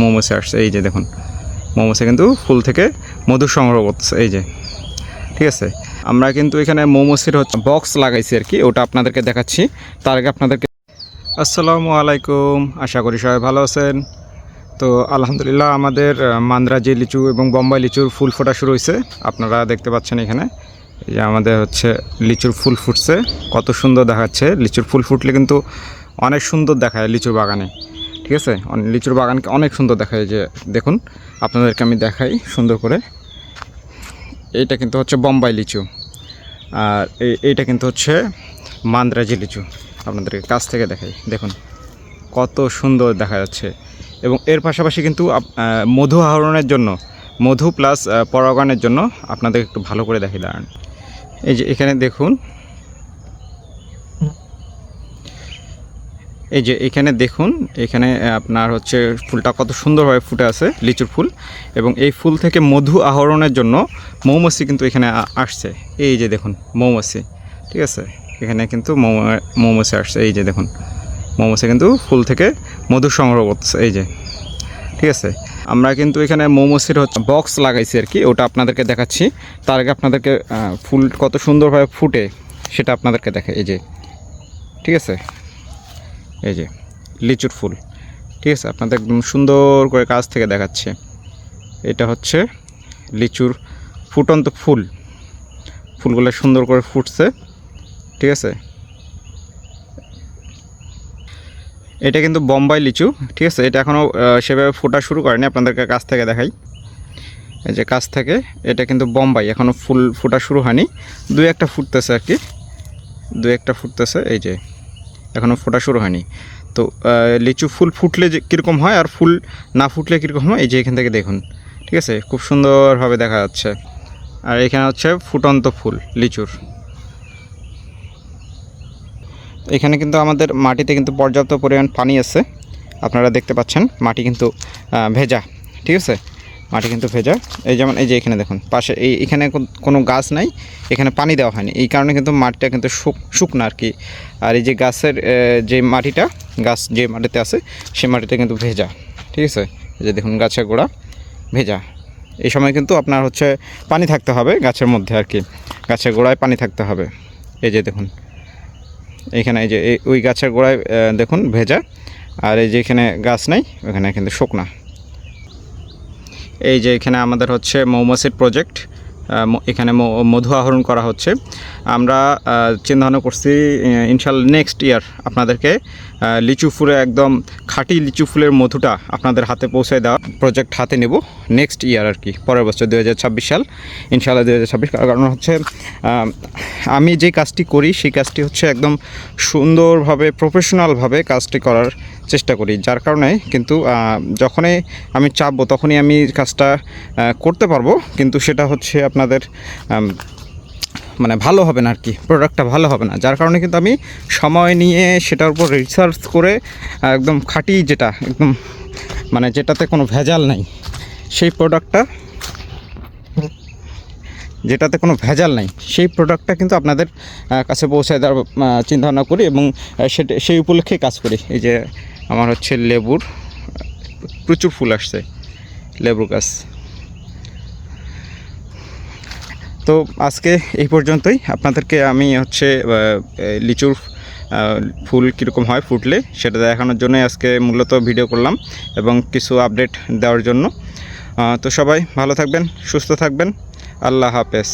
মৌমাছি আসছে, এই যে দেখুন মৌমাছি কিন্তু ফুল থেকে মধু সংগ্রহ করতেছে, এই যে ঠিক আছে। আমরা কিন্তু এখানে মৌমাছির বক্স লাগাইছি আর কি, ওটা আপনাদেরকে দেখাচ্ছি। তার আগে আপনাদেরকে আসসালামু আলাইকুম, আশা করি সবাই ভালো আছেন। তো আলহামদুলিল্লাহ আমাদের মান্দ্রাজি লিচু এবং বোম্বাই লিচুর ফুল ফোটা শুরু হয়েছে। আপনারা দেখতে পাচ্ছেন এখানে এই যে আমাদের লিচুর ফুল ফুটছে, কত সুন্দর দেখাচ্ছে। লিচুর ফুল ফুটলে কিন্তু অনেক সুন্দর দেখায় লিচুর বাগানে, ঠিক আছে। লিচুর বাগানকে অনেক সুন্দর দেখায়। যে দেখুন আপনাদেরকে আমি দেখাই সুন্দর করে। এইটা কিন্তু হচ্ছে বোম্বাই লিচু, আর এইটা কিন্তু হচ্ছে মান্দ্রাজি লিচু। আপনাদেরকে কাছ থেকে দেখাই, দেখুন কত সুন্দর দেখা যাচ্ছে। এবং এর পাশাপাশি কিন্তু মধু আহরণের জন্য, মধু প্লাস পরাগায়নের জন্য আপনাদের একটু ভালো করে দেখাই দাঁড়ান। এই যে এখানে দেখুন, এই যে এখানে দেখুন, এখানে আপনার ফুলটা কত সুন্দরভাবে ফুটে আছে, লিচুর ফুল। এবং এই ফুল থেকে মধু আহরণের জন্য মৌমাছি কিন্তু এখানে আসছে। এই যে দেখুন মৌমাছি, ঠিক আছে। এখানে কিন্তু মৌমাছি আসছে, এই যে দেখুন মৌমাছি কিন্তু ফুল থেকে মধু সংগ্রহ করতেছে, এই যে ঠিক আছে। আমরা কিন্তু এখানে মৌমাছির বক্স লাগাইছি আর কি, ওটা আপনাদেরকে দেখাচ্ছি। তার আগে আপনাদেরকে ফুল কত সুন্দরভাবে ফুটে সেটা আপনাদেরকে দেখাই, এই যে ঠিক আছে। এই যে লিচুর ফুল, ঠিক আছে, আপনাদের একদম সুন্দর করে কাছ থেকে দেখাচ্ছে। এটা হচ্ছে লিচুর ফুটন্ত ফুল, ফুলগুলো সুন্দর করে ফুটছে, ঠিক আছে। এটা কিন্তু বোম্বাই লিচু, ঠিক আছে। এটা এখনও সেভাবে ফোটা শুরু করেনি, আপনাদেরকে কাছ থেকে দেখাই। এই যে কাছ থেকে, এটা কিন্তু বোম্বাই, এখনও ফুল ফোটা শুরু হয়নি, দুই একটা ফুটতেছে আর কি, দুই একটা ফুটতেছে। এই যে এখনও ফোটা শুরু হয়নি। তো লিচু ফুল ফুটলে যে কীরকম হয় আর ফুল না ফুটলে কীরকম হয়, এই যে এখান থেকে দেখুন, ঠিক আছে, খুব সুন্দরভাবে দেখা যাচ্ছে। আর এখানে হচ্ছে ফুটন্ত ফুল লিচুর। এখানে কিন্তু আমাদের মাটিতে কিন্তু পর্যাপ্ত পরিমাণ পানি আছে, আপনারা দেখতে পাচ্ছেন। মাটি কিন্তু ভেজা, ঠিক আছে, মাটি কিন্তু ভেজা। এই যেমন এই যে এখানে দেখুন পাশে এখানে কোনো গাছ নাই, এখানে পানি দেওয়া হয়নি, এই কারণে কিন্তু মাটিটা কিন্তু শুকনো আর কি। আর এই যে গাছের যে মাটিটা, গাছ যে মাটিতে আছে সেই মাটিটা কিন্তু ভেজা, ঠিক আছে। এই যে দেখুন গাছের গোড়া ভেজা। এই সময় কিন্তু আপনার পানি থাকতে হবে গাছের মধ্যে আর কি, গাছের গোড়ায় পানি থাকতে হবে। এই যে দেখুন এখানে, এই যে ওই গাছের গোড়ায় দেখুন ভেজা, আর এই যে এখানে গাছ নাই ওখানে কিন্তু শুকনা। এই যে এখানে আমাদের মৌমাছির প্রজেক্ট, এখানে মধু আহরণ করা হচ্ছে। আমরা চিন্তাভাবনা করছি ইনশাল্লাহ নেক্সট ইয়ার আপনাদেরকে লিচু ফুলে একদম খাঁটি লিচু ফুলের মধুটা আপনাদের হাতে পৌঁছে দেওয়া প্রজেক্ট হাতে নেব নেক্সট ইয়ার আর কি, পরের বছর 2026 সাল ইনশাল্লাহ 2026। কারণ আমি যে কাজটি করি সেই কাজটি একদম সুন্দরভাবে প্রফেশনালভাবে কাজটি করার চেষ্টা করি, যার কারণে কিন্তু যখনই আমি চাপবো তখনই আমি কাজটা করতে পারবো, কিন্তু সেটা আপনাদের মানে ভালো হবে না আর কি, প্রোডাক্টটা ভালো হবে না। যার কারণে কিন্তু আমি সময় নিয়ে সেটার উপর রিসার্চ করে একদম খাঁটি যেটা একদম মানে যেটাতে কোনো ভেজাল নাই সেই প্রোডাক্টটা, যেটাতে কোনো ভেজাল নাই সেই প্রোডাক্টটা কিন্তু আপনাদের কাছে পৌঁছায় দেওয়ার চিন্তাভাবনা করি এবং সেই উপলক্ষেই কাজ করি। এই যে আমার লেবুর প্রচুর ফুল আসছে, লেবুর গাছ। তো আজকে এই পর্যন্তই, আপনাদেরকে আমি লিচুর ফুল কীরকম হয় ফুটলে সেটা দেখানোর জন্যই আজকে মূলত ভিডিও করলাম এবং কিছু আপডেট দেওয়ার জন্য। তো সবাই ভালো থাকবেন, সুস্থ থাকবেন, আল্লাহ হাফেজ।